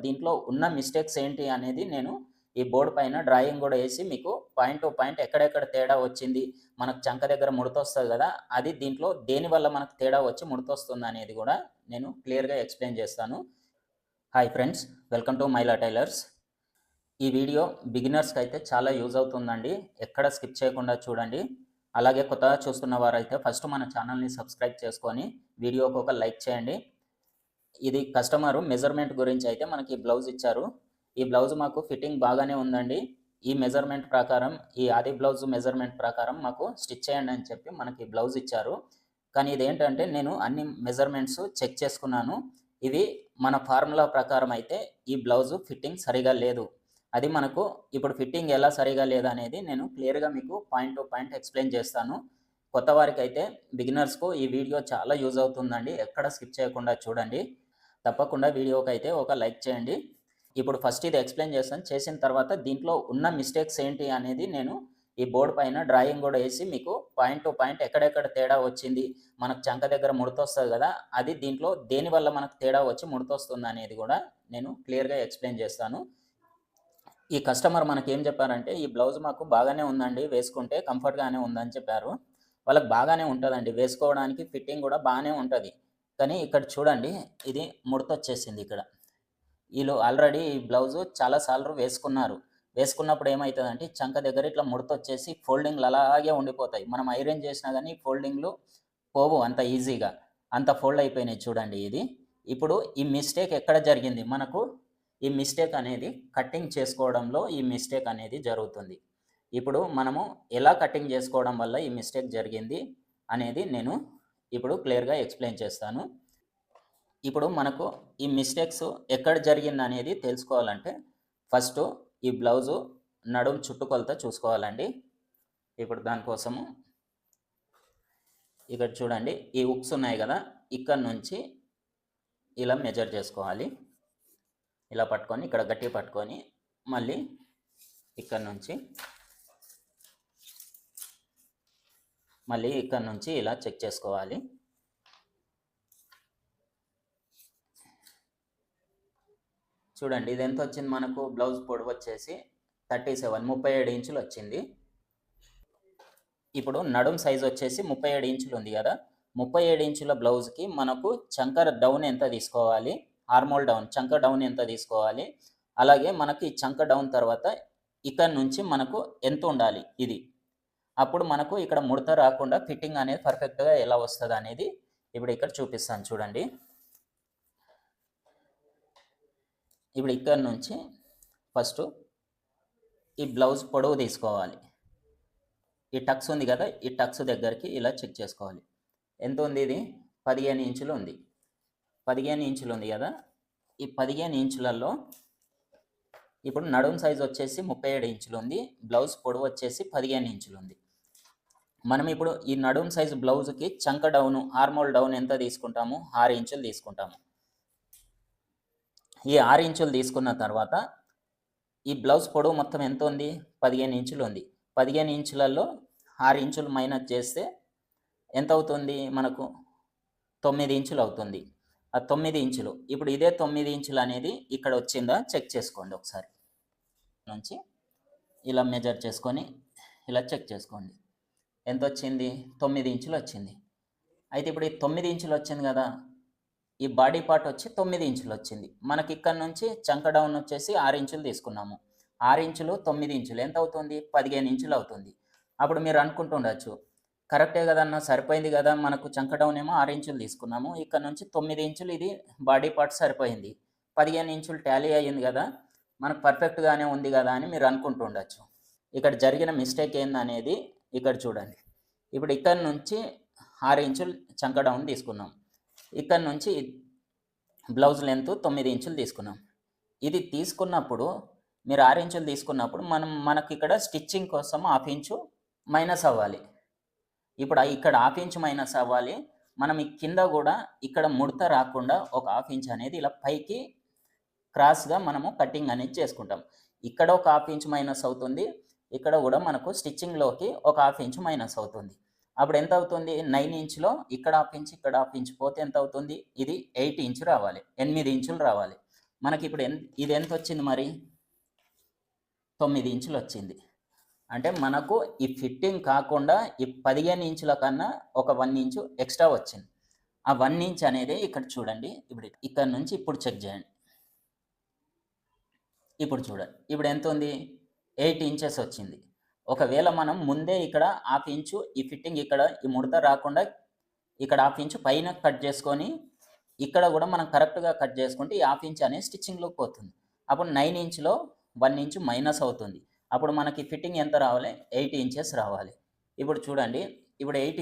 దీంట్లో ఉన్న మిస్టేక్స్ ఏంటి అనేది నేను ఈ బోర్డ్ పైన డ్రాయింగ్ కూడా వేసి మీకు పాయింట్ టు పాయింట్ ఎక్కడెక్కడ తేడా వచ్చింది, మనకు చంక దగ్గర ముడతొస్తుంది కదా, అది దీంట్లో దేనివల్ల మనకు తేడా వచ్చి ముడతొస్తుంది అనేది కూడా నేను క్లియర్గా ఎక్స్ప్లెయిన్ చేస్తాను. Hi friends, welcome to Maila tailors. ఈ వీడియో బిగినర్స్కి అయితే చాలా యూజ్ అవుతుందండి, ఎక్కడ స్కిప్ చేయకుండా చూడండి. అలాగే కొత్తగా చూస్తున్న వారైతే ఫస్ట్ మన ఛానల్ని సబ్స్క్రైబ్ చేసుకొని వీడియోకి ఒక లైక్ చేయండి. ఇది కస్టమరు మెజర్మెంట్ గురించి అయితే మనకి బ్లౌజ్ ఇచ్చారు. ఈ బ్లౌజ్ మాకు ఫిట్టింగ్ బాగానే ఉందండి, ఈ మెజర్మెంట్ ప్రకారం, ఈ ఆది బ్లౌజ్ మెజర్మెంట్ ప్రకారం మాకు స్టిచ్ చేయండి అని చెప్పి మనకి బ్లౌజ్ ఇచ్చారు. కానీ ఇదేంటంటే నేను అన్ని మెజర్మెంట్స్ చెక్ చేసుకున్నాను. ఇవి మన ఫార్ములా ప్రకారం అయితే ఈ బ్లౌజు ఫిట్టింగ్ సరిగా లేదు. అది మనకు ఇప్పుడు ఫిట్టింగ్ ఎలా సరిగా లేదనేది నేను క్లియర్గా మీకు పాయింట్ టు పాయింట్ ఎక్స్ప్లెయిన్ చేస్తాను. కొత్త వారికి అయితే బిగినర్స్కు ఈ వీడియో చాలా యూజ్ అవుతుందండి, ఎక్కడ స్కిప్ చేయకుండా చూడండి. తప్పకుండా వీడియోకి అయితే ఒక లైక్ చేయండి. ఇప్పుడు ఫస్ట్ ఇది ఎక్స్ప్లెయిన్ చేస్తాను, చేసిన తర్వాత దీంట్లో ఉన్న మిస్టేక్స్ ఏంటి అనేది నేను ఈ బోర్డు పైన డ్రాయింగ్ కూడా వేసి మీకు పాయింట్ టు పాయింట్ ఎక్కడెక్కడ తేడా వచ్చింది, మనకు చంక దగ్గర ముడతొస్తుంది కదా, అది దీంట్లో దేనివల్ల మనకు తేడా వచ్చి ముడతొస్తుంది అనేది కూడా నేను క్లియర్గా ఎక్స్ప్లెయిన్ చేస్తాను. ఈ కస్టమర్ మనకి ఏం చెప్పారంటే, ఈ బ్లౌజ్ మాకు బాగానే ఉందండి, వేసుకుంటే కంఫర్ట్గానే ఉందని చెప్పారు. వాళ్ళకి బాగానే ఉంటుందండి, వేసుకోవడానికి ఫిట్టింగ్ కూడా బాగానే ఉంటుంది. కానీ ఇక్కడ చూడండి, ఇది ముడతొచ్చేసింది. ఇక్కడ వీళ్ళు ఆల్రెడీ ఈ బ్లౌజు చాలాసార్లు వేసుకున్నారు. వేసుకున్నప్పుడు ఏమవుతుందంటే చంక దగ్గర ఇట్లా ముడతొచ్చేసి ఫోల్డింగ్లు అలాగే ఉండిపోతాయి. మనం ఐరన్ చేసినా కానీ ఫోల్డింగ్లు పోవు అంత ఈజీగా, అంత ఫోల్డ్ అయిపోయినాయి చూడండి. ఇది ఇప్పుడు ఈ మిస్టేక్ ఎక్కడ జరిగింది, మనకు ఈ మిస్టేక్ అనేది కటింగ్ చేసుకోవడంలో ఈ మిస్టేక్ అనేది జరుగుతుంది. ఇప్పుడు మనము ఎలా కటింగ్ చేసుకోవడం వల్ల ఈ మిస్టేక్ జరిగింది అనేది నేను ఇప్పుడు క్లియర్గా ఎక్స్ప్లెయిన్ చేస్తాను. ఇప్పుడు మనకు ఈ మిస్టేక్స్ ఎక్కడ జరిగింది అనేది తెలుసుకోవాలంటే ఫస్ట్ ఈ బ్లౌజు నడుము చుట్టుకొలత చూసుకోవాలండి. ఇప్పుడు దానికోసము ఇక్కడ చూడండి, ఈ ఉక్స్ ఉన్నాయి కదా, ఇక్కడ నుంచి ఇలా మెజర్ చేసుకోవాలి. ఇలా పట్టుకొని ఇక్కడ గట్టి పట్టుకొని మళ్ళీ ఇక్కడ నుంచి ఇలా చెక్ చేసుకోవాలి. చూడండి, ఇది ఎంత వచ్చింది మనకు, బ్లౌజ్ పొడవు వచ్చేసి 37 ఇంచులు వచ్చింది. ఇప్పుడు నడుం సైజ్ వచ్చేసి 37 ఇంచులు ఉంది కదా, 37 ఇంచుల బ్లౌజ్కి మనకు చంకర్ డౌన్ ఎంత తీసుకోవాలి, ఆర్మోల్ డౌన్ చంక డౌన్ ఎంత తీసుకోవాలి, అలాగే మనకి చంక డౌన్ తర్వాత ఇక్కడ నుంచి మనకు ఎంత ఉండాలి, ఇది అప్పుడు మనకు ఇక్కడ ముడత రాకుండా ఫిట్టింగ్ అనేది పర్ఫెక్ట్గా ఎలా వస్తుంది అనేది ఇప్పుడు ఇక్కడ చూపిస్తాను. చూడండి, ఇప్పుడు ఇక్కడ నుంచి ఫస్ట్ ఈ బ్లౌజ్ పొడవు తీసుకోవాలి. ఈ టక్స్ ఉంది కదా, ఈ టక్స్ దగ్గరికి ఇలా చెక్ చేసుకోవాలి. ఎంత ఉంది, ఇది 15 ఇంచులు ఉంది. 15 ఇంచులు ఉంది కదా, ఈ 15 ఇంచులలో ఇప్పుడు నడుం సైజ్ వచ్చేసి 37 ఇంచులు ఉంది, బ్లౌజ్ పొడవు వచ్చేసి 15 ఇంచులు ఉంది. మనం ఇప్పుడు ఈ నడుం సైజు బ్లౌజ్కి చంక డౌను, ఆర్మోల్ డౌన్ ఎంత తీసుకుంటాము, 6 ఇంచులు తీసుకుంటాము. ఈ 6 ఇంచులు తీసుకున్న తర్వాత ఈ బ్లౌజ్ పొడవు మొత్తం ఎంత ఉంది, 15 ఇంచులు ఉంది. 15 ఇంచులలో 6 ఇంచులు మైనస్ చేస్తే ఎంత అవుతుంది మనకు, 9 ఇంచులు అవుతుంది. ఆ 9 ఇంచులు, ఇప్పుడు ఇదే 9 ఇంచులు అనేది ఇక్కడ వచ్చిందా చెక్ చేసుకోండి ఒకసారి. నుంచి ఇలా మెజర్ చేసుకొని ఇలా చెక్ చేసుకోండి, ఎంత వచ్చింది, 9 ఇంచులు వచ్చింది. అయితే ఇప్పుడు ఈ 9 ఇంచులు వచ్చింది కదా, ఈ బాడీ పార్ట్ వచ్చి 9 ఇంచులు వచ్చింది. మనకి ఇక్కడ నుంచి చంక డౌన్ వచ్చేసి 6 ఇంచులు తీసుకున్నాము. 6 ఇంచులు 9 ఇంచులు ఎంత అవుతుంది, 15 ఇంచులు అవుతుంది. అప్పుడు మీరు అనుకుంటుండొచ్చు, కరెక్టే కదన్నా, సరిపోయింది కదా, మనకు చంక డౌన్ ఏమో 6 ఇంచులు తీసుకున్నాము, ఇక్కడ నుంచి 9 ఇంచులు ఇది బాడీ పార్ట్ సరిపోయింది, 15 ఇంచులు టాలీ అయ్యింది కదా, మనకు పర్ఫెక్ట్గానే ఉంది కదా అని మీరు అనుకుంటుండొచ్చు. ఇక్కడ జరిగిన మిస్టేక్ ఏందనేది ఇక్కడ చూడండి. ఇప్పుడు ఇక్కడ నుంచి 6 ఇంచులు చంక డౌన్ తీసుకున్నాం, ఇక్కడ నుంచి బ్లౌజ్ లెంత్ 9 ఇంచులు తీసుకున్నాం. ఇది తీసుకున్నప్పుడు మీరు 6 ఇంచులు తీసుకున్నప్పుడు మనకి ఇక్కడ స్టిచ్చింగ్ కోసం 1/2 ఇంచు మైనస్ అవ్వాలి. ఇప్పుడు ఇక్కడ 1/2 ఇంచు మైనస్ అవ్వాలి. మనం ఈ కింద కూడా ఇక్కడ ముడత రాకుండా ఒక 1/2 ఇంచ్ అనేది ఇలా పైకి క్రాస్గా మనము కటింగ్ అనేది చేసుకుంటాం. ఇక్కడ ఒక 1/2 ఇంచ్ మైనస్ అవుతుంది, ఇక్కడ కూడా మనకు స్టిచ్చింగ్లోకి ఒక 1/2 ఇంచ్ మైనస్ అవుతుంది. అప్పుడు ఎంత అవుతుంది, 9 ఇంచులో ఇక్కడ 1/2 ఇంచ్ ఇక్కడ 1/2 ఇంచ్ పోతే ఎంత అవుతుంది, ఇది 8 ఇంచు రావాలి, 8 ఇంచులు రావాలి. మనకి ఇప్పుడు ఇది ఎంత వచ్చింది మరి? 9 ఇంచులు వచ్చింది. అంటే మనకు ఈ ఫిట్టింగ్ కాకుండా ఈ 15 ఇంచుల కన్నా ఒక 1 ఇంచు ఎక్స్ట్రా వచ్చింది. ఆ 1 ఇంచ్ అనేది ఇక్కడ చూడండి. ఇప్పుడు ఇక్కడ నుంచి ఇప్పుడు చెక్ చేయండి. ఇప్పుడు చూడండి. ఇప్పుడు ఎంత ఉంది? 8 ఇంచెస్ వచ్చింది. ఒకవేళ మనం ముందే ఇక్కడ హాఫ్ ఇంచు ఈ ఫిట్టింగ్ ఇక్కడ ఈ ముడత రాకుండా ఇక్కడ హాఫ్ ఇంచు పైన కట్ చేసుకొని ఇక్కడ కూడా మనం కరెక్ట్గా కట్ చేసుకుంటే ఈ హాఫ్ ఇంచ్ అనేది స్టిచ్చింగ్లోకి పోతుంది. అప్పుడు 9 ఇంచులో 1 ఇంచు మైనస్ అవుతుంది. అప్పుడు మనకి ఫిట్టింగ్ ఎంత రావాలి? 8 ఇంచెస్ రావాలి. ఇప్పుడు చూడండి. ఇప్పుడు 8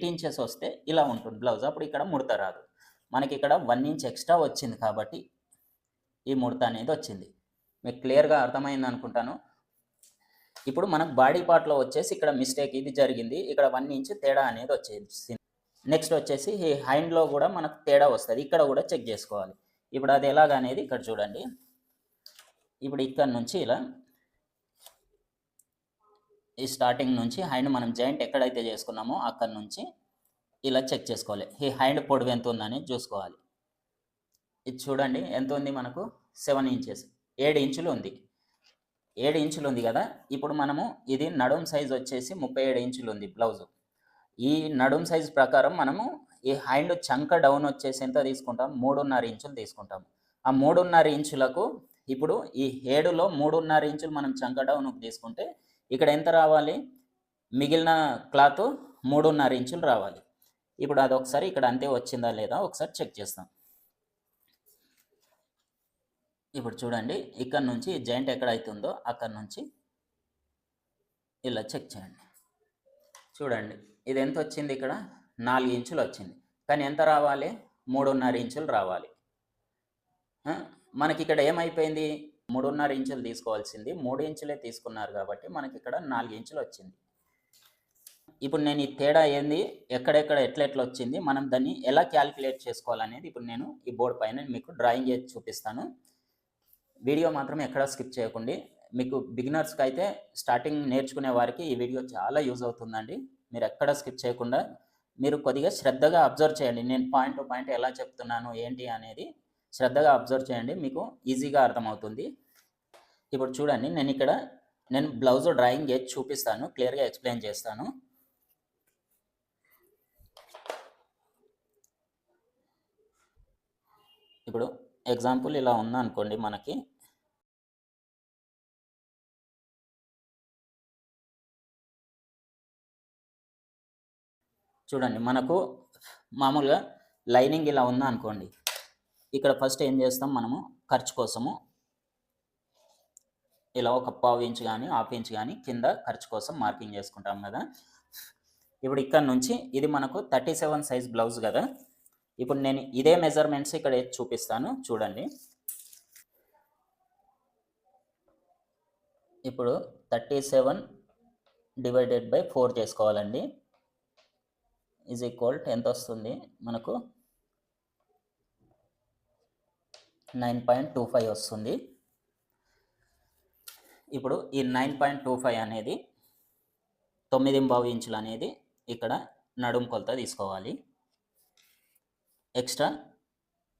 ఇంచెస్ వస్తే ఇలా ఉంటుంది బ్లౌజ్. అప్పుడు ఇక్కడ ముడత రాదు. మనకి ఇక్కడ 1 ఇంచ్ ఎక్స్ట్రా వచ్చింది కాబట్టి ఈ ముడత అనేది వచ్చింది. మీకు క్లియర్గా అర్థమైంది అనుకుంటాను. ఇప్పుడు మనకు బాడీ పార్ట్లో వచ్చేసి ఇక్కడ మిస్టేక్ ఇది జరిగింది. ఇక్కడ 1 ఇంచ్ తేడా అనేది వచ్చేసి నెక్స్ట్ వచ్చేసి ఈ హ్యాండ్లో కూడా మనకు తేడా వస్తుంది. ఇక్కడ కూడా చెక్ చేసుకోవాలి. ఇప్పుడు అది ఎలాగనేది ఇక్కడ చూడండి. ఇప్పుడు ఇక్కడ నుంచి ఇలా ఈ స్టార్టింగ్ నుంచి హ్యాండ్ మనం జాయింట్ ఎక్కడైతే చేసుకున్నామో అక్కడ నుంచి ఇలా చెక్ చేసుకోవాలి. ఈ హ్యాండ్ పొడవు ఎంత ఉందని చూసుకోవాలి. ఇది చూడండి ఎంత ఉంది మనకు? 7 ఇంచెస్, 7 ఇంచులు ఉంది. 7 ఇంచులు ఉంది కదా. ఇప్పుడు మనము ఇది నడుం సైజ్ వచ్చేసి 37 ఇంచులు ఉంది బ్లౌజు. ఈ నడుం సైజ్ ప్రకారం మనము ఈ హ్యాండ్ చంక డౌన్ వచ్చేసి ఎంత తీసుకుంటాం? 3.5 ఇంచులు తీసుకుంటాం. ఆ 3.5 ఇంచులకు ఇప్పుడు ఈ హేడులో 3.5 ఇంచులు మనం చంక డౌన్ తీసుకుంటే ఇక్కడ ఎంత రావాలి? మిగిలిన క్లాత్ 3.5 ఇంచులు రావాలి. ఇప్పుడు అది ఒకసారి ఇక్కడ అంతే వచ్చిందా లేదా ఒకసారి చెక్ చేస్తాం. ఇప్పుడు చూడండి. ఇక్కడ నుంచి జాయింట్ ఎక్కడైతుందో అక్కడ నుంచి ఇలా చెక్ చేయండి. చూడండి ఇది ఎంత వచ్చింది? ఇక్కడ 4 ఇంచులు వచ్చింది. కానీ ఎంత రావాలి? 3.5 ఇంచులు రావాలి. మనకి ఇక్కడ ఏమైపోయింది? 3.5 ఇంచులు తీసుకోవాల్సింది 3 ఇంచులే తీసుకున్నారు కాబట్టి మనకి ఇక్కడ 4 ఇంచులు వచ్చింది. ఇప్పుడు నేను ఈ తేడా ఏంది, ఎక్కడెక్కడ ఎట్లెట్లా వచ్చింది, మనం దాన్ని ఎలా క్యాలిక్యులేట్ చేసుకోవాలనేది ఇప్పుడు నేను ఈ బోర్డు పైన మీకు డ్రాయింగ్ చేసి చూపిస్తాను. వీడియో మాత్రం ఎక్కడ స్కిప్ చేయకండి. మీకు బిగినర్స్కి అయితే స్టార్టింగ్ నేర్చుకునే వారికి ఈ వీడియో చాలా యూజ్ అవుతుందండి. మీరు ఎక్కడ స్కిప్ చేయకుండా మీరు కొద్దిగా శ్రద్ధగా అబ్జర్వ్ చేయండి. నేను పాయింట్ టు పాయింట్ ఎలా చెప్తున్నాను ఏంటి అనేది శ్రద్ధగా అబ్జర్వ్ చేయండి. మీకు ఈజీగా అర్థమవుతుంది. ఇప్పుడు చూడండి. నేను బ్లౌజ్ డ్రాయింగ్ చేసి చూపిస్తాను, క్లియర్గా ఎక్స్ప్లెయిన్ చేస్తాను. ఇప్పుడు ఎగ్జాంపుల్ ఇలా ఉందనుకోండి. మనకి చూడండి, మనకు మామూలుగా లైనింగ్ ఇలా ఉందా అనుకోండి. ఇక్కడ ఫస్ట్ ఏం చేస్తాం, మనము ఖర్చు కోసము ఇలా ఒక 1/2 ఇంచ్ కానీ 1/2 ఇంచ్ కానీ కింద ఖర్చు కోసం మార్కింగ్ చేసుకుంటాం కదా. ఇప్పుడు ఇక్కడ నుంచి ఇది మనకు 37 సైజ్ బ్లౌజ్ కదా. ఇప్పుడు నేను ఇదే మెజర్మెంట్స్ ఇక్కడ చూపిస్తాను చూడండి. ఇప్పుడు 37 డివైడెడ్ బై 4 చేసుకోవాలండి. ఈజ్ ఈక్వల్ ఎంత వస్తుంది మనకు? 9.25 వస్తుంది. ఇప్పుడు ఈ 9.25 అనేది 9.5 ఇంచులు అనేది ఇక్కడ నడుం కొలత తీసుకోవాలి. ఎక్స్ట్రా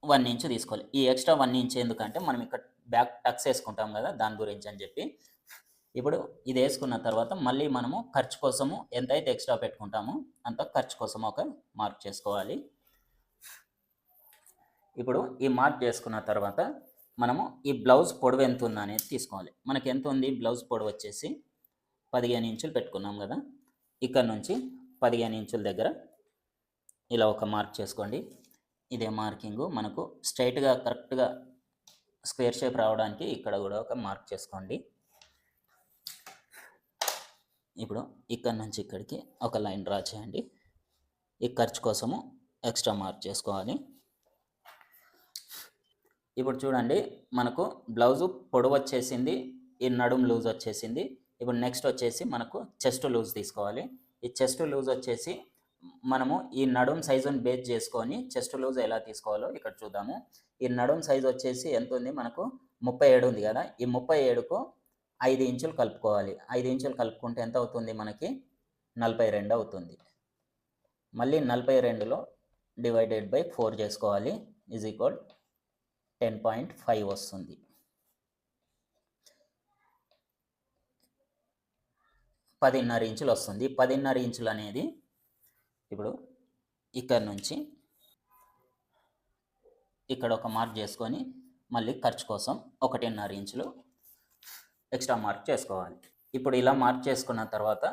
1 ఇంచ్ తీసుకోవాలి. ఈ ఎక్స్ట్రా 1 ఇంచ్ ఎందుకంటే మనం ఇక్కడ బ్యాక్ టక్స్ వేసుకుంటాం కదా, దాని గురించి అని చెప్పి. ఇప్పుడు ఇది వేసుకున్న తర్వాత మళ్ళీ మనము ఖర్చు కోసము ఎంతైతే ఎక్స్ట్రా పెట్టుకుంటామో అంత ఖర్చు కోసం ఒక మార్క్ చేసుకోవాలి. ఇప్పుడు ఈ మార్క్ చేసుకున్న తర్వాత మనము ఈ బ్లౌజ్ పొడవు ఎంత ఉందా అనేది తీసుకోవాలి. మనకి ఎంత ఉంది? బ్లౌజ్ పొడవు వచ్చేసి 15 ఇంచులు పెట్టుకున్నాం కదా. ఇక్కడ నుంచి 15 ఇంచుల దగ్గర ఇలా ఒక మార్క్ చేసుకోండి. ఇదే మార్కింగు మనకు స్ట్రైట్గా కరెక్ట్గా స్క్వేర్ షేప్ రావడానికి ఇక్కడ కూడా ఒక మార్క్ చేసుకోండి. ఇప్పుడు ఇక్కడ నుంచి ఇక్కడికి ఒక లైన్ డ్రా చేయండి. ఈ ఖర్చు కోసము ఎక్స్ట్రా మార్క్ చేసుకోవాలి. ఇప్పుడు చూడండి, మనకు బ్లౌజు పొడవు వచ్చేసింది, ఈ నడుం లూజ్ వచ్చేసింది. ఇప్పుడు నెక్స్ట్ వచ్చేసి మనకు చెస్ట్ లూజ్ తీసుకోవాలి. ఈ చెస్ట్ లూజ్ వచ్చేసి మనము ఈ నడుం సైజుని బేస్ చేసుకొని చెస్ట్ లూజ్ ఎలా తీసుకోవాలో ఇక్కడ చూద్దాము. ఈ నడుం సైజు వచ్చేసి ఎంత ఉంది మనకు? 37 ఉంది కదా. ఈ 37కు 5 ఇంచులు కలుపుకోవాలి. 5 ఇంచులు కలుపుకుంటే ఎంత అవుతుంది మనకి? 42 అవుతుంది. మళ్ళీ 42లో డివైడెడ్ బై 4 చేసుకోవాలి. ఈజ్ ఈక్వల్ 10.5 వస్తుంది. 10.5 ఇంచులు వస్తుంది. 10.5 ఇంచులు అనేది ఇప్పుడు ఇక్కడ నుంచి ఇక్కడ ఒక మార్క్ చేసుకొని మళ్ళీ ఖర్చు కోసం 1.5 ఇంచులు ఎక్స్ట్రా మార్క్ చేసుకోవాలి. ఇప్పుడు ఇలా మార్క్ చేసుకున్న తర్వాత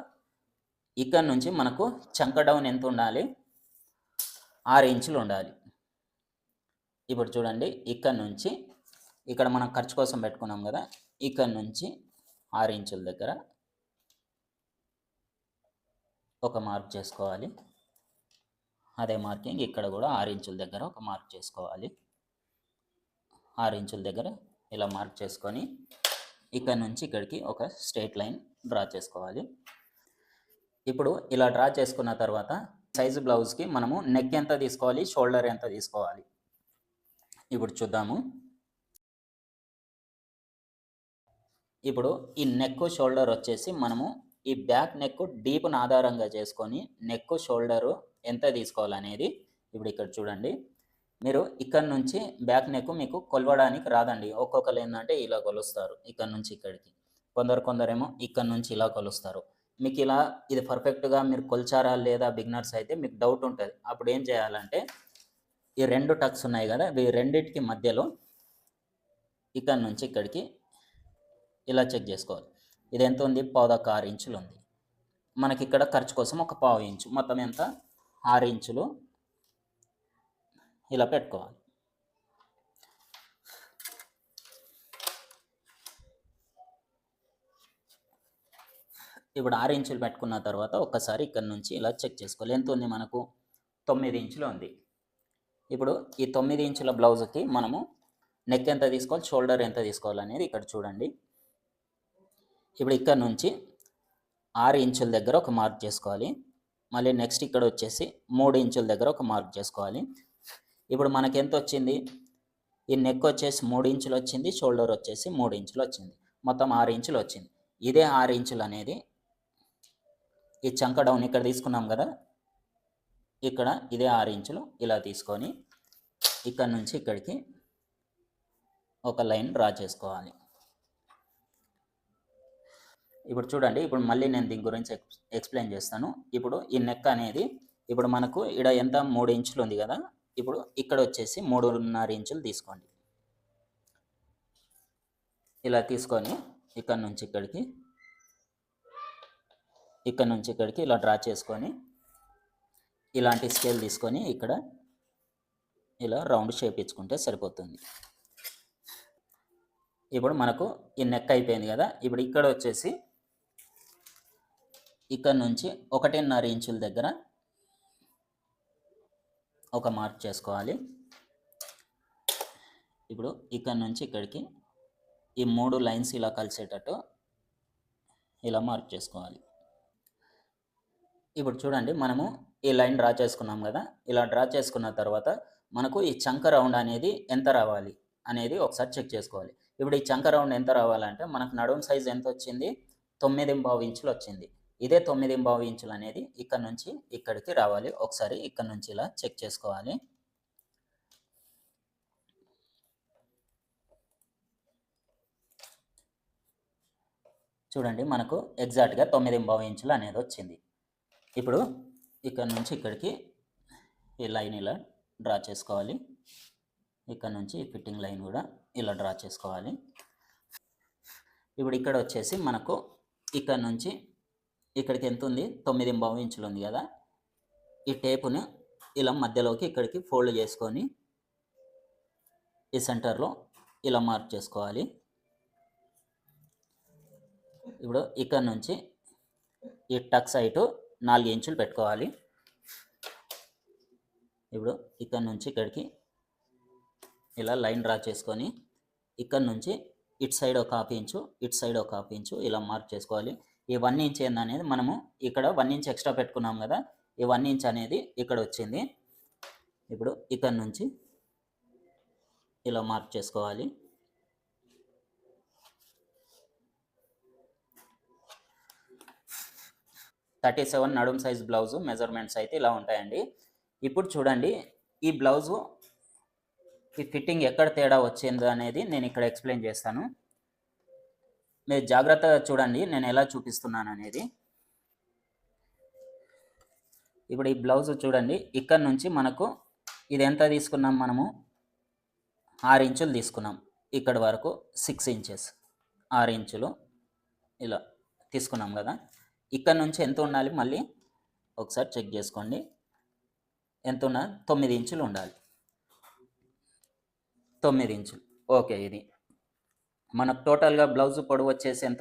ఇక్కడ నుంచి మనకు చంక డౌన్ ఎంత ఉండాలి? 6 ఇంచులు ఉండాలి. ఇప్పుడు చూడండి, ఇక్కడ నుంచి ఇక్కడ మనం ఖర్చు కోసం పెట్టుకున్నాం కదా, ఇక్కడ నుంచి 6 ఇంచుల దగ్గర ఒక మార్క్ చేసుకోవాలి. అదే మార్కింగ్ ఇక్కడ కూడా 6 ఇంచుల దగ్గర ఒక మార్క్ చేసుకోవాలి. 6 ఇంచుల దగ్గర ఇలా మార్క్ చేసుకొని ఇక్కడ నుంచి ఇక్కడికి ఒక స్ట్రైట్ లైన్ డ్రా చేసుకోవాలి. ఇప్పుడు ఇలా డ్రా చేసుకున్న తర్వాత సైజు బ్లౌజ్కి మనము నెక్ ఎంత తీసుకోవాలి, షోల్డర్ ఎంత తీసుకోవాలి ఇప్పుడు చూద్దాము. ఇప్పుడు ఈ నెక్ షోల్డర్ వచ్చేసి మనము ఈ బ్యాక్ నెక్ డీప్ను ఆధారంగా చేసుకొని నెక్ షోల్డరు ఎంత తీసుకోవాలనేది ఇప్పుడు ఇక్కడ చూడండి. మీరు ఇక్కడ నుంచి బ్యాక్ నెక్ మీకు కొలవడానికి రాదండి. ఒక్కొక్కరు ఏంటంటే ఇలా కొలుస్తారు ఇక్కడ నుంచి ఇక్కడికి, కొందరేమో ఇక్కడ నుంచి ఇలా కొలుస్తారు. మీకు ఇలా ఇది పర్ఫెక్ట్గా మీరు కొలిచారా లేదా బిగినర్స్ అయితే మీకు డౌట్ ఉంటుంది. అప్పుడు ఏం చేయాలంటే ఈ 2 టక్స్ ఉన్నాయి కదా, ఈ రెండింటికి మధ్యలో ఇక్కడ నుంచి ఇక్కడికి ఇలా చెక్ చేసుకోవాలి. ఇది ఎంత ఉంది? 6 ఇంచులు ఉంది. మనకి ఇక్కడ ఖర్చు కోసం ఒక 1/2 ఇంచు, మొత్తం ఎంత? 6 ఇంచులు ఇలా పెట్టుకోవాలి. ఇప్పుడు 6 ఇంచులు పెట్టుకున్న తర్వాత ఒక్కసారి ఇక్కడ నుంచి ఇలా చెక్ చేసుకోవాలి. ఎంత ఉంది? మనకు 9 ఇంచులు ఉంది. ఇప్పుడు ఈ 9 ఇంచుల బ్లౌజ్కి మనము నెక్ ఎంత తీసుకోవాలి, షోల్డర్ ఎంత తీసుకోవాలి అనేది ఇక్కడ చూడండి. ఇప్పుడు ఇక్కడ నుంచి 6 ఇంచుల దగ్గర ఒక మార్క్ చేసుకోవాలి. మళ్ళీ నెక్స్ట్ ఇక్కడ వచ్చేసి 3 ఇంచుల దగ్గర ఒక మార్క్ చేసుకోవాలి. ఇప్పుడు మనకి ఎంత వచ్చింది? ఈ నెక్ వచ్చేసి 3 ఇంచులు వచ్చింది, షోల్డర్ వచ్చేసి 3 ఇంచులు వచ్చింది, మొత్తం 6 ఇంచులు వచ్చింది. ఇదే 6 ఇంచులు అనేది ఈ చంక డౌన్ ఇక్కడ తీసుకున్నాం కదా, ఇక్కడ ఇదే 6 ఇంచులు ఇలా తీసుకొని ఇక్కడ నుంచి ఇక్కడికి ఒక లైన్ డ్రా చేసుకోవాలి. ఇప్పుడు చూడండి, ఇప్పుడు మళ్ళీ నేను దీని గురించి ఎక్స్ప్లెయిన్ చేస్తాను. ఇప్పుడు ఈ నెక్ అనేది ఇప్పుడు మనకు ఇక్కడ ఎంత? 3 ఇంచులు ఉంది కదా, ఇప్పుడు ఇక్కడ వచ్చేసి 3.5 ఇంచులు తీసుకోండి. ఇలా తీసుకొని ఇక్కడ నుంచి ఇక్కడికి ఇలా డ్రా చేసుకొని ఇలాంటి స్కేల్ తీసుకొని ఇక్కడ ఇలా రౌండ్ షేప్ ఇచ్చుకుంటే సరిపోతుంది. ఇప్పుడు మనకు ఈ నెక్ అయిపోయింది కదా, ఇప్పుడు ఇక్కడ వచ్చేసి ఇక్కడ నుంచి 1.5 ఇంచుల దగ్గర ఒక మార్క్ చేసుకోవాలి. ఇప్పుడు ఇక్కడ నుంచి ఇక్కడికి ఈ 3 లైన్స్ ఇలా కలిసేటట్టు ఇలా మార్క్ చేసుకోవాలి. ఇప్పుడు చూడండి, మనము ఈ లైన్ డ్రా చేసుకున్నాం కదా, ఇలా డ్రా చేసుకున్న తర్వాత మనకు ఈ చంక రౌండ్ అనేది ఎంత రావాలి అనేది ఒకసారి చెక్ చేసుకోవాలి. ఇప్పుడు ఈ చంక రౌండ్ ఎంత రావాలంటే మనకు నడుం సైజ్ ఎంత వచ్చింది? 9.5 ఇంచులు వచ్చింది. ఇదే 9.5 ఇంచులు అనేది ఇక్కడ నుంచి ఇక్కడికి రావాలి. ఒకసారి ఇక్కడ నుంచి ఇలా చెక్ చేసుకోవాలి. చూడండి, మనకు ఎగ్జాక్ట్గా 9.5 ఇంచులు అనేది వచ్చింది. ఇప్పుడు ఇక్కడ నుంచి ఇక్కడికి ఈ లైన్ ఇలా డ్రా చేసుకోవాలి. ఇక్కడ నుంచి ఫిట్టింగ్ లైన్ కూడా ఇలా డ్రా చేసుకోవాలి. ఇప్పుడు ఇక్కడ వచ్చేసి మనకు ఇక్కడ నుంచి ఇక్కడికి ఎంత ఉంది? 9.5 ఇంచులు ఉంది కదా, ఈ టేపును ఇలా మధ్యలోకి ఇక్కడికి ఫోల్డ్ చేసుకొని ఈ సెంటర్లో ఇలా మార్క్ చేసుకోవాలి. ఇప్పుడు ఇక్కడ నుంచి ఈ టక్స్ హైట్ 4 ఇంచులు పెట్టుకోవాలి. ఇప్పుడు ఇక్కడ నుంచి ఇక్కడికి ఇలా లైన్ డ్రా చేసుకొని ఇక్కడ నుంచి ఇటు సైడ్ ఒక 1/2 ఇంచు, ఇటు సైడ్ ఒక 1/2 ఇంచు ఇలా మార్క్ చేసుకోవాలి. ఈ 1 ఇంచ్ ఏందనేది మనము ఇక్కడ 1 ఇంచ్ ఎక్స్ట్రా పెట్టుకున్నాం కదా, ఈ 1 ఇంచ్ అనేది ఇక్కడ వచ్చింది. ఇప్పుడు ఇక్కడ నుంచి ఇలా మార్క్ చేసుకోవాలి. (37) నడుం సైజ్ బ్లౌజు మెజర్మెంట్స్ అయితే ఇలా ఉంటాయండి. ఇప్పుడు చూడండి, ఈ బ్లౌజు ఈ ఫిట్టింగ్ ఎక్కడ తేడా వచ్చిందో అనేది నేను ఇక్కడ ఎక్స్ప్లెయిన్ చేస్తాను. మీరు జాగ్రత్తగా చూడండి నేను ఎలా చూపిస్తున్నాను అనేది. ఇప్పుడు ఈ బ్లౌజ్ చూడండి, ఇక్కడ నుంచి మనకు ఇది ఎంత తీసుకున్నాం, మనము 6 ఇంచులు తీసుకున్నాం. ఇక్కడ వరకు 6 ఇంచెస్, 6 ఇంచులు ఇలా తీసుకున్నాం కదా. ఇక్కడ నుంచి ఎంత ఉండాలి మళ్ళీ ఒకసారి చెక్ చేసుకోండి. ఎంత ఉన్నది? 9 ఇంచులు ఉండాలి. 9 ఇంచులు. ఓకే, ఇది మనకు టోటల్గా బ్లౌజ్ పొడవు వచ్చేసి ఎంత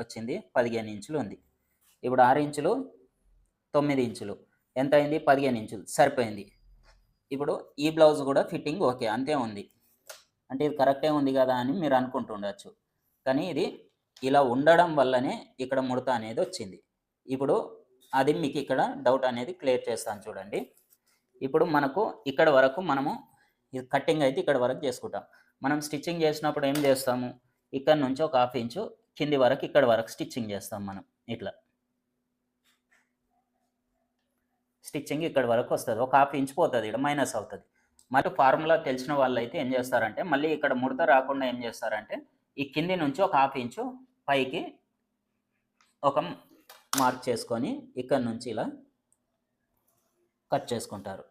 వచ్చింది? 15 ఇంచులు ఉంది. ఇప్పుడు 6 ఇంచులు 9 ఇంచులు ఎంత అయింది? 15 ఇంచులు సరిపోయింది. ఇప్పుడు ఈ బ్లౌజ్ కూడా ఫిట్టింగ్ ఓకే అంతే ఉంది. అంటే ఇది కరెక్టే ఉంది కదా అని మీరు అనుకుంటుండొచ్చు, కానీ ఇది ఇలా ఉండడం వల్లనే ఇక్కడ ముడత అనేది వచ్చింది. ఇప్పుడు అది మీకు ఇక్కడ డౌట్ అనేది క్లియర్ చేస్తాను చూడండి. ఇప్పుడు మనకు ఇక్కడ వరకు మనము ఇది కటింగ్ అయితే ఇక్కడ వరకు చేసుకుంటాం. మనం స్టిచ్చింగ్ చేసినప్పుడు ఏం చేస్తాము? ఇక్కడ నుంచి ఒక 1/2 ఇంచు కింది వరకు ఇక్కడ వరకు స్టిచ్చింగ్ చేస్తాం మనం. ఇట్లా స్టిచ్చింగ్ ఇక్కడ వరకు వస్తుంది, ఒక 1/2 ఇంచ్ పోతుంది, ఇక్కడ మైనస్ అవుతుంది. మరి ఫార్ములా తెలిసిన వాళ్ళు అయితే ఏం చేస్తారంటే మళ్ళీ ఇక్కడ ముడత రాకుండా ఏం చేస్తారంటే ఈ కింది నుంచి ఒక 1/2 ఇంచు పైకి ఒక మార్క్ చేసుకొని ఇక్కడ నుంచి ఇలా కట్ చేసుకుంటారు.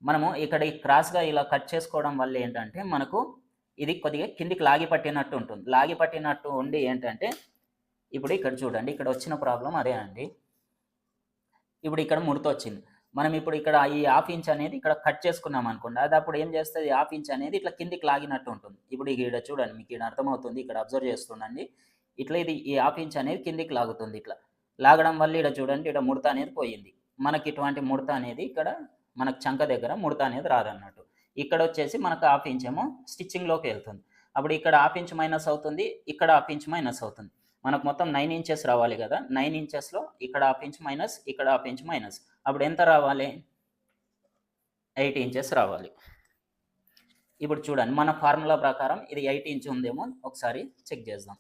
మనము ఇక్కడ ఈ క్రాస్గా ఇలా కట్ చేసుకోవడం వల్ల ఏంటంటే మనకు ఇది కొద్దిగా కిందికి లాగి పట్టినట్టు ఉంటుంది. లాగి పట్టినట్టు ఉండి ఏంటంటే ఇప్పుడు ఇక్కడ చూడండి, ఇక్కడ వచ్చిన ప్రాబ్లం అదే అండి. ఇప్పుడు ఇక్కడ ముడత వచ్చింది. మనం ఇప్పుడు ఇక్కడ ఈ 1/2 ఇంచ్ అనేది ఇక్కడ కట్ చేసుకున్నాం అనుకోండి, అది అప్పుడు ఏం చేస్తుంది? 1/2 ఇంచ్ అనేది ఇట్లా కిందికి లాగినట్టు ఉంటుంది. ఇప్పుడు ఇక్కడ చూడండి, మీకు ఇక్కడ అర్థమవుతుంది, ఇక్కడ అబ్జర్వ్ చేస్తుండండి. ఇట్లా ఇది ఈ 1/2 ఇంచ్ అనేది కిందికి లాగుతుంది. ఇట్లా లాగడం వల్ల ఇక్కడ చూడండి, ఇక్కడ ముడత అనేది పోయింది. మనకి ఇటువంటి ముడత అనేది ఇక్కడ మనకు చంక దగ్గర ముడత అనేది రాదన్నట్టు. ఇక్కడ వచ్చేసి మనకు 1/2 ఇంచ్ ఏమో స్టిచ్చింగ్లోకి వెళ్తుంది. అప్పుడు ఇక్కడ 1/2 ఇంచ్ మైనస్ అవుతుంది, ఇక్కడ 1/2 ఇంచ్ మైనస్ అవుతుంది. మనకు మొత్తం 9 ఇంచెస్ రావాలి కదా. 9 ఇంచెస్లో ఇక్కడ 1/2 ఇంచ్ మైనస్, ఇక్కడ 1/2 ఇంచ్ మైనస్, అప్పుడు ఎంత రావాలి? 8 ఇంచెస్ రావాలి. ఇప్పుడు చూడండి, మన ఫార్ములా ప్రకారం ఇది 8 ఇంచ్ ఉందేమో ఒకసారి చెక్ చేద్దాం.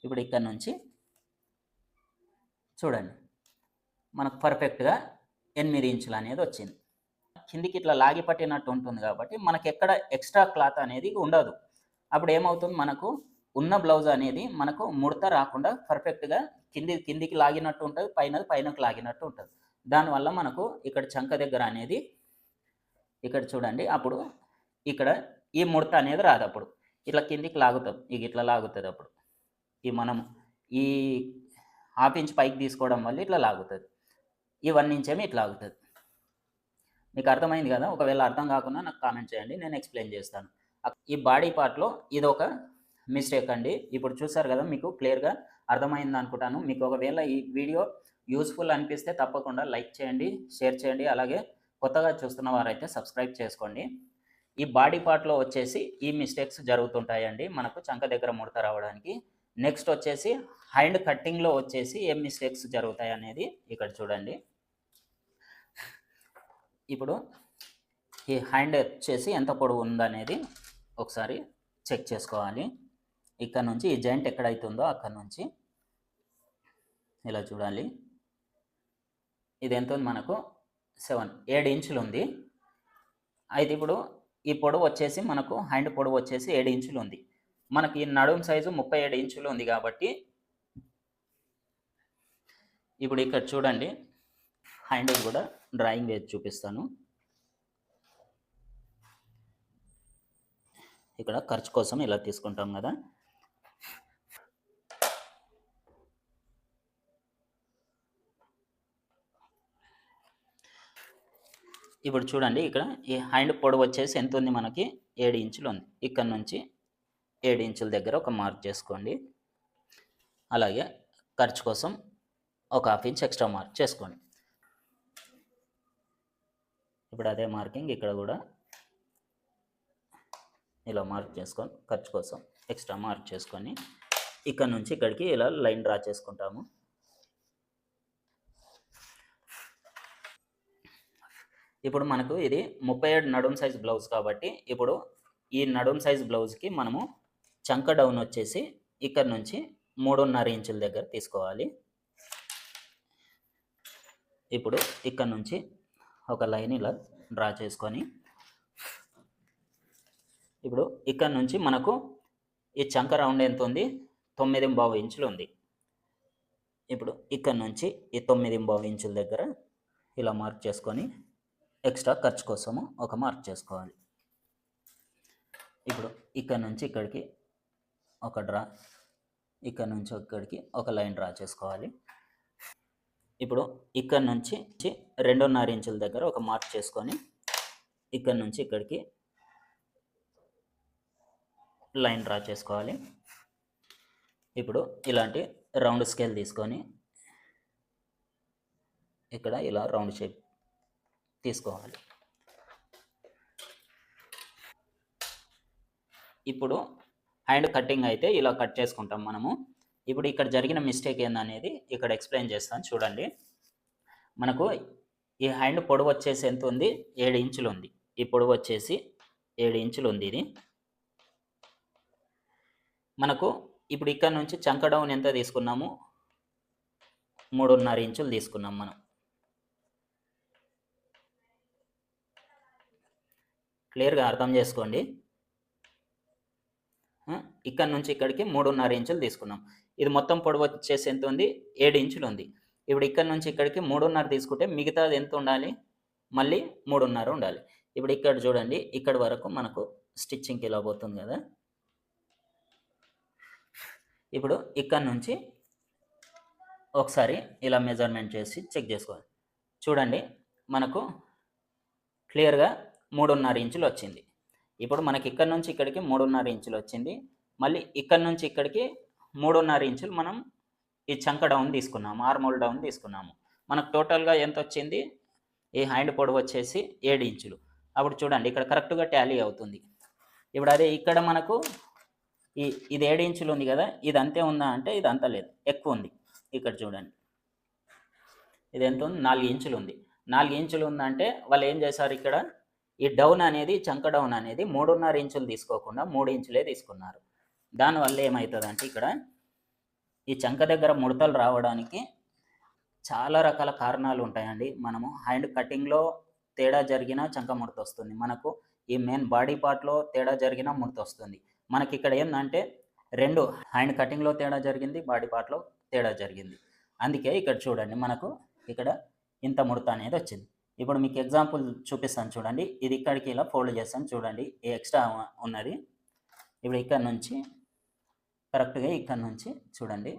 ఇప్పుడు ఇక్కడ నుంచి చూడండి, మనకు పర్ఫెక్ట్గా 8 ఇంచులు అనేది వచ్చింది. కిందికి ఇట్లా లాగి పట్టినట్టు ఉంటుంది కాబట్టి మనకి ఎక్కడ ఎక్స్ట్రా క్లాత్ అనేది ఉండదు. అప్పుడు ఏమవుతుంది? మనకు ఉన్న బ్లౌజ్ అనేది మనకు ముడత రాకుండా పర్ఫెక్ట్గా కిందికి లాగినట్టు ఉంటుంది, పైనకు లాగినట్టు ఉంటుంది. దానివల్ల మనకు ఇక్కడ చంక దగ్గర అనేది ఇక్కడ చూడండి, అప్పుడు ఇక్కడ ఈ ముడత అనేది రాదు. అప్పుడు ఇట్లా కిందికి లాగుతాం, ఇట్లా లాగుతుంది. అప్పుడు మనం ఈ 1/2 ఇంచ్ పైకి తీసుకోవడం వల్ల ఇట్లా లాగుతుంది. ఈ 1 ఇంచ్ ఏమి ఇట్లా లాగుతుంది. మీకు అర్థమైంది కదా? ఒకవేళ అర్థం కాకుండా నాకు కామెంట్ చేయండి, నేను ఎక్స్ప్లెయిన్ చేస్తాను. ఈ బాడీ పార్ట్లో ఇది ఒక మిస్టేక్ అండి. ఇప్పుడు చూసారు కదా, మీకు క్లియర్గా అర్థమైంది అనుకుంటాను. మీకు ఒకవేళ ఈ వీడియో యూస్ఫుల్ అనిపిస్తే తప్పకుండా లైక్ చేయండి, షేర్ చేయండి, అలాగే కొత్తగా చూస్తున్న వారైతే సబ్స్క్రైబ్ చేసుకోండి. ఈ బాడీ పార్ట్లో వచ్చేసి ఈ మిస్టేక్స్ జరుగుతుంటాయండి మనకు చంక దగ్గర ముడత రావడానికి. నెక్స్ట్ వచ్చేసి హ్యాండ్ కట్టింగ్లో వచ్చేసి ఏం మిస్టేక్స్ జరుగుతాయి అనేది ఇక్కడ చూడండి. ఇప్పుడు ఈ హ్యాండ్ వచ్చేసి ఎంత పొడవు ఉందనేది ఒకసారి చెక్ చేసుకోవాలి. ఇక్కడ నుంచి ఈ జాయింట్ ఎక్కడైతుందో అక్కడ నుంచి ఇలా చూడాలి. ఇది ఎంత ఉంది? మనకు 7 ఇంచులు ఉంది. అయితే ఇప్పుడు ఈ పొడవు వచ్చేసి మనకు హ్యాండ్ పొడవు వచ్చేసి 7 ఇంచులు ఉంది. మనకి ఈ నడుం సైజు 37 ఇంచులు ఉంది కాబట్టి ఇప్పుడు ఇక్కడ చూడండి, హ్యాండ్ కూడా డ్రాయింగ్ వేసి చూపిస్తాను. ఇక్కడ ఖర్చు కోసం ఇలా తీసుకుంటాం కదా. ఇప్పుడు చూడండి, ఇక్కడ ఈ హ్యాండ్ పొడవు వచ్చేసి ఎంత ఉంది? మనకి 7 ఇంచులు ఉంది. ఇక్కడ నుంచి 7 ఇంచుల దగ్గర ఒక మార్క్ చేసుకోండి. అలాగే ఖర్చు కోసం ఒక 1/2 ఇంచ్ ఎక్స్ట్రా మార్క్ చేసుకోండి. ఇప్పుడు అదే మార్కింగ్ ఇక్కడ కూడా ఇలా మార్క్ చేసుకొని ఖర్చు కోసం ఎక్స్ట్రా మార్క్ చేసుకొని ఇక్కడ నుంచి ఇక్కడికి ఇలా లైన్ డ్రా చేసుకుంటాము. ఇప్పుడు మనకు ఇది 37 నడుం సైజ్ బ్లౌజ్ కాబట్టి ఇప్పుడు ఈ నడుం సైజ్ బ్లౌజ్కి మనము చంక డౌన్ వచ్చేసి ఇక్కడ నుంచి 3.5 ఇంచుల దగ్గర తీసుకోవాలి. ఇప్పుడు ఇక్కడ నుంచి ఒక లైన్ ఇలా డ్రా చేసుకొని ఇప్పుడు ఇక్కడ నుంచి మనకు ఈ చంక రౌండ్ ఎంత ఉంది, 9.5 ఇంచులు ఉంది. ఇప్పుడు ఇక్కడ నుంచి ఈ 9.5 ఇంచుల దగ్గర ఇలా మార్క్ చేసుకొని ఎక్స్ట్రా ఖర్చు కోసము ఒక మార్క్ చేసుకోవాలి. ఇప్పుడు ఇక్కడ నుంచి ఇక్కడికి ఒక డ్రా, ఇక్కడ నుంచి ఇక్కడికి ఒక లైన్ డ్రా చేసుకోవాలి. ఇప్పుడు ఇక్కడ నుంచి 2.5 ఇంచుల దగ్గర ఒక మార్క్ చేసుకొని ఇక్కడ నుంచి ఇక్కడికి లైన్ డ్రా చేసుకోవాలి. ఇప్పుడు ఇలాంటి రౌండ్ స్కేల్ తీసుకొని ఇక్కడ ఇలా రౌండ్ షేప్ తీసుకోవాలి. ఇప్పుడు హ్యాండ్ కటింగ్ అయితే ఇలా కట్ చేసుకుంటాం మనము. ఇప్పుడు ఇక్కడ జరిగిన మిస్టేక్ ఏందనేది ఇక్కడ ఎక్స్ప్లెయిన్ చేస్తాను చూడండి. మనకు ఈ హ్యాండ్ పొడవు వచ్చేసి ఎంత ఉంది, 7 ఇంచులు ఉంది. ఈ పొడవు వచ్చేసి 7 ఇంచులు ఉంది. ఇది మనకు ఇప్పుడు ఇక్కడ నుంచి చంక డౌన్ ఎంత తీసుకున్నాము, 3.5 ఇంచులు తీసుకున్నాం మనం. క్లియర్గా అర్థం చేసుకోండి. ఇక్కడ నుంచి ఇక్కడికి 3.5 ఇంచులు తీసుకున్నాం. ఇది మొత్తం పొడవు వచ్చేసి ఎంత ఉంది, 7 ఇంచులు ఉంది. ఇప్పుడు ఇక్కడ నుంచి ఇక్కడికి 3.5 తీసుకుంటే మిగతాది ఎంత ఉండాలి, మళ్ళీ 3.5 ఉండాలి. ఇప్పుడు ఇక్కడ చూడండి, ఇక్కడ వరకు మనకు స్టిచ్చింగ్కి ఇలా పోతుంది కదా. ఇప్పుడు ఇక్కడ నుంచి ఒకసారి ఇలా మెజర్మెంట్ చేసి చెక్ చేసుకోవాలి. చూడండి, మనకు క్లియర్గా 3.5 ఇంచులు వచ్చింది. ఇప్పుడు మనకి ఇక్కడ నుంచి ఇక్కడికి 3.5 ఇంచులు వచ్చింది. మళ్ళీ ఇక్కడ నుంచి ఇక్కడికి 3.5 ఇంచులు మనం ఈ చంక డౌన్ తీసుకున్నాము, ఆర్మోల్ డౌన్ తీసుకున్నాము. మనకు టోటల్గా ఎంత వచ్చింది, ఈ హ్యాండ్ పొడవు వచ్చేసి 7 ఇంచులు. అప్పుడు చూడండి ఇక్కడ కరెక్ట్గా టాలీ అవుతుంది. ఇప్పుడు అదే ఇక్కడ మనకు ఇది 7 ఇంచులు ఉంది కదా, ఇది అంతే ఉందా అంటే ఇది అంత లేదు, ఎక్కువ ఉంది. ఇక్కడ చూడండి, ఇది ఎంత ఉంది, 4 ఇంచులు ఉంది. 4 ఇంచులు ఉందంటే వాళ్ళు ఏం చేశారు, ఇక్కడ ఈ డౌన్ అనేది చంక డౌన్ అనేది 3.5 ఇంచులు తీసుకోకుండా 3 ఇంచులే తీసుకున్నారు. దానివల్ల ఏమవుతుందంటే ఇక్కడ ఈ చంక దగ్గర ముడతలు రావడానికి చాలా రకాల కారణాలు ఉంటాయండి. మనము హ్యాండ్ కటింగ్లో తేడా జరిగిన చంక ముడత వస్తుంది, మనకు ఈ మెయిన్ బాడీ పార్ట్లో తేడా జరిగిన ముడత వస్తుంది. మనకి ఇక్కడ ఏంటంటే రెండు హ్యాండ్ కటింగ్లో తేడా జరిగింది, బాడీ పార్ట్లో తేడా జరిగింది. అందుకే ఇక్కడ చూడండి, మనకు ఇక్కడ ఇంత ముడత అనేది వచ్చింది. ఇప్పుడు మీకు ఎగ్జాంపుల్ చూపిస్తాను చూడండి. ఇది ఇక్కడికి ఇలా ఫోల్డ్ చేస్తాను చూడండి, ఈ ఎక్స్ట్రా ఉన్నది. ఇప్పుడు ఇక్కడ నుంచి కరెక్ట్గా ఇక్కడ నుంచి చూడండి,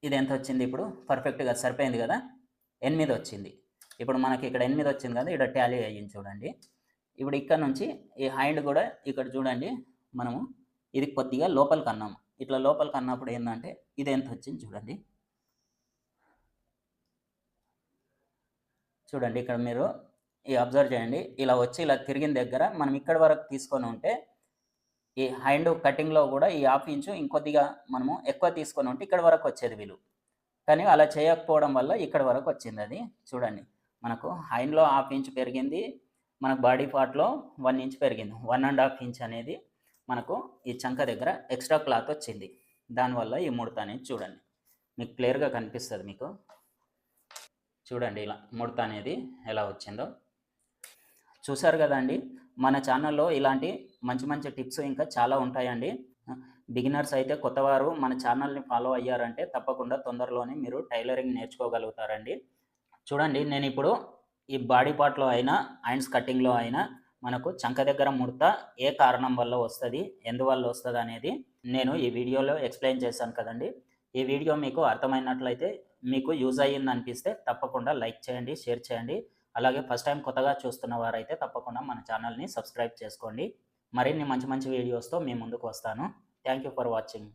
ఇది ఎంత వచ్చింది, ఇప్పుడు పర్ఫెక్ట్గా సరిపోయింది కదా, 8 వచ్చింది. ఇప్పుడు మనకి ఇక్కడ 8 వచ్చింది కదా, ఇక్కడ టాలీ అయ్యింది చూడండి. ఇప్పుడు ఇక్కడ నుంచి ఈ హ్యాండ్ కూడా ఇక్కడ చూడండి, మనము ఇది కొద్దిగా లోపలికి అన్నాము. ఇట్లా లోపలికి అన్నప్పుడు ఏంటంటే ఇది ఎంత వచ్చింది చూడండి. చూడండి ఇక్కడ మీరు అబ్జర్వ్ చేయండి, ఇలా వచ్చి ఇలా తిరిగిన దగ్గర మనం ఇక్కడ వరకు తీసుకొని ఉంటే ఈ హ్యాండ్ కటింగ్లో కూడా ఈ 1/2 ఇంచు ఇంకొద్దిగా మనము ఎక్కువ తీసుకొని ఉంటే ఇక్కడ వరకు వచ్చేది విలువ. కానీ అలా చేయకపోవడం వల్ల ఇక్కడ వరకు వచ్చింది. అది చూడండి, మనకు హ్యాండ్లో 1/2 ఇంచు పెరిగింది, మనకు బాడీ పార్ట్లో 1 ఇంచ్ పెరిగింది. 1.5 ఇంచ్ అనేది మనకు ఈ చంక దగ్గర ఎక్స్ట్రా క్లాత్ వచ్చింది. దానివల్ల ఈ ముడత అనేది చూడండి, మీకు క్లియర్గా కనిపిస్తుంది. మీకు చూడండి ఇలా ముడత అనేది ఎలా వచ్చిందో చూసారు కదండి. మన ఛానల్లో ఇలాంటి మంచి మంచి టిప్స్ ఇంకా చాలా ఉంటాయండి. బిగినర్స్ అయితే కొత్తవారు మన ఛానల్ని ఫాలో అయ్యారంటే తప్పకుండా తొందరలోనే మీరు టైలరింగ్ నేర్చుకోగలుగుతారండి. చూడండి, నేను ఇప్పుడు ఈ బాడీ పార్ట్లో అయినా హ్యాండ్స్ కటింగ్లో అయినా మనకు చంక దగ్గర ముడత ఏ కారణం వల్ల వస్తుంది, ఎందువల్ల వస్తుంది అనేది నేను ఈ వీడియోలో ఎక్స్ప్లెయిన్ చేశాను కదండి. ఈ వీడియో మీకు అర్థమైనట్లయితే, మీకు యూజ్ అయ్యింది అనిపిస్తే తప్పకుండా లైక్ చేయండి, షేర్ చేయండి. అలాగే ఫస్ట్ టైం కొత్తగా చూస్తున్న వారైతే తప్పకుండా మన ఛానల్ని సబ్స్క్రైబ్ చేసుకోండి. మరిన్ని మంచి మంచి వీడియోస్తో మీ ముందుకు వస్తాను. Thank you for watching.